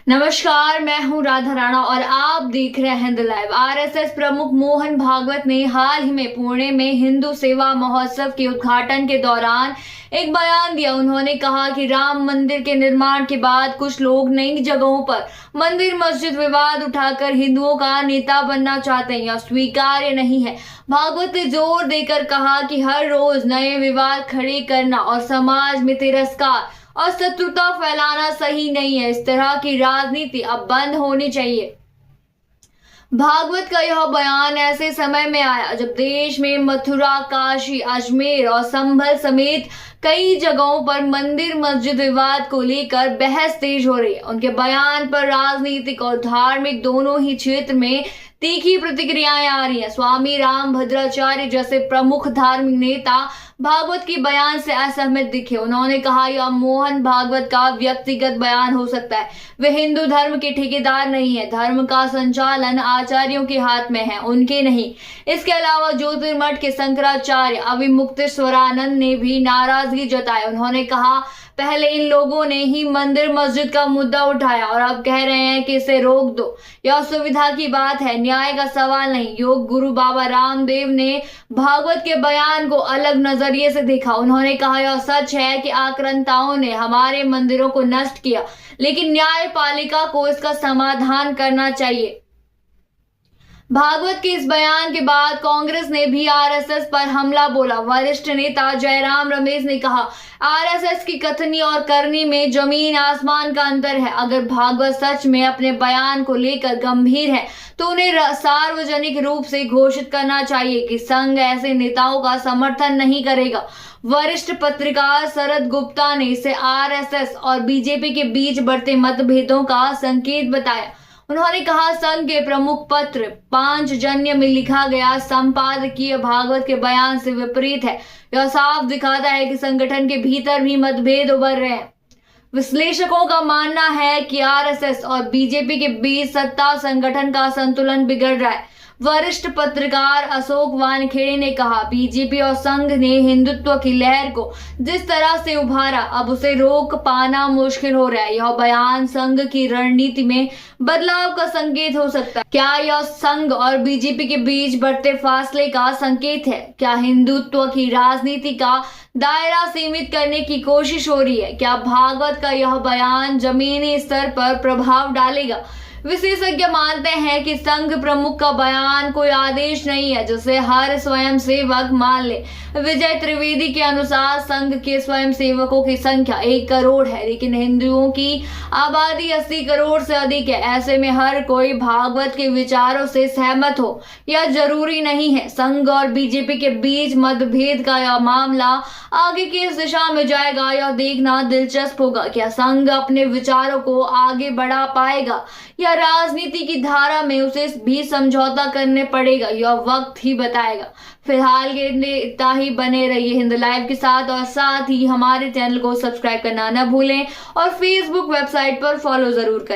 नमस्कार, मैं हूं राधा राणा और आप देख रहे हैं हिंद लाइव। आरएसएस प्रमुख मोहन भागवत ने हाल ही में पुणे में हिंदू सेवा महोत्सव के उद्घाटन के दौरान एक बयान दिया। उन्होंने कहा कि राम मंदिर के निर्माण के बाद कुछ लोग नई जगहों पर मंदिर मस्जिद विवाद उठाकर हिंदुओं का नेता बनना चाहते हैं, यह स्वीकार्य नहीं है। भागवत ने जोर देकर कहा कि हर रोज नए विवाद खड़े करना और समाज में तिरस्कार और शत्रुता फैलाना सही नहीं है। इस तरह की राजनीति अब बंद होनी चाहिए। भागवत का यह बयान ऐसे समय में आया जब देश में मथुरा, काशी, अजमेर और संभल समेत कई जगहों पर मंदिर मस्जिद विवाद को लेकर बहस तेज हो रही है। उनके बयान पर राजनीतिक और धार्मिक दोनों ही क्षेत्र में तीखी प्रतिक्रियाएं आ रही हैं। स्वामी रामभद्राचार्य जैसे प्रमुख धार्मिक नेता भागवत की बयान से असहमत दिखे। उन्होंने कहा यह मोहन भागवत का व्यक्तिगत बयान हो सकता है, वे हिंदू धर्म के ठेकेदार नहीं है। धर्म का संचालन आचार्यों के हाथ में है, उनके नहीं। इसके अलावा ज्योतिर्मठ के शंकराचार्य अविमुक्तेश्वरानंद ने भी नाराजगी जताई। उन्होंने कहा पहले इन लोगों ने ही मंदिर मस्जिद का मुद्दा उठाया और अब कह रहे हैं कि इसे रोक दो। यह सुविधा की बात है, न्याय का सवाल नहीं। योग गुरु बाबा रामदेव ने भागवत के बयान को अलग नजरिए से देखा। उन्होंने कहा यह सच है कि आक्रांताओं ने हमारे मंदिरों को नष्ट किया, लेकिन न्यायपालिका को इसका समाधान करना चाहिए। भागवत के इस बयान के बाद कांग्रेस ने भी आरएसएस पर हमला बोला। वरिष्ठ नेता जयराम रमेश ने कहा आरएसएस की कथनी और करनी में जमीन आसमान का अंतर है। अगर भागवत सच में अपने बयान को लेकर गंभीर है तो उन्हें सार्वजनिक रूप से घोषित करना चाहिए कि संघ ऐसे नेताओं का समर्थन नहीं करेगा। वरिष्ठ पत्रकार शरद गुप्ता ने इसे आरएसएस और बीजेपी के बीच बढ़ते मतभेदों का संकेत बताया। उन्होंने कहा संघ के प्रमुख पत्र पांचजन्य में लिखा गया संपादकीय भागवत के बयान से विपरीत है। यह साफ दिखाता है कि संगठन के भीतर भी मतभेद उभर रहे हैं। विश्लेषकों का मानना है कि आरएसएस और बीजेपी के बीच सत्ता संगठन का संतुलन बिगड़ रहा है। वरिष्ठ पत्रकार अशोक वानखेड़े ने कहा बीजेपी और संघ ने हिंदुत्व की लहर को जिस तरह से उभारा, अब उसे रोक पाना मुश्किल हो रहा है। यह बयान संघ की रणनीति में बदलाव का संकेत हो सकता है। क्या यह संघ और बीजेपी के बीच बढ़ते फासले का संकेत है? क्या हिंदुत्व की राजनीति का दायरा सीमित करने की कोशिश हो रही है? क्या भागवत का यह बयान जमीनी स्तर पर प्रभाव डालेगा? विशेषज्ञ मानते हैं कि संघ प्रमुख का बयान कोई आदेश नहीं है जिसे हर स्वयं सेवक मान ले। विजय त्रिवेदी के अनुसार संघ के स्वयं सेवकों की संख्या 1 करोड़ है, लेकिन हिंदुओं की आबादी 80 करोड़ से अधिक है। ऐसे में हर कोई भागवत के विचारों से सहमत हो यह जरूरी नहीं है। संघ और बीजेपी के बीच मतभेद का यह मामला आगे किस दिशा में जाएगा, यह देखना दिलचस्प होगा। क्या संघ अपने विचारों को आगे बढ़ा पाएगा या राजनीति की धारा में उसे भी समझौता करने पड़ेगा, यह वक्त ही बताएगा। फिलहाल के लिए इतना ही। बने रहिए हिंद लाइव के साथ और साथ ही हमारे चैनल को सब्सक्राइब करना न भूलें और फेसबुक वेबसाइट पर फॉलो जरूर करें।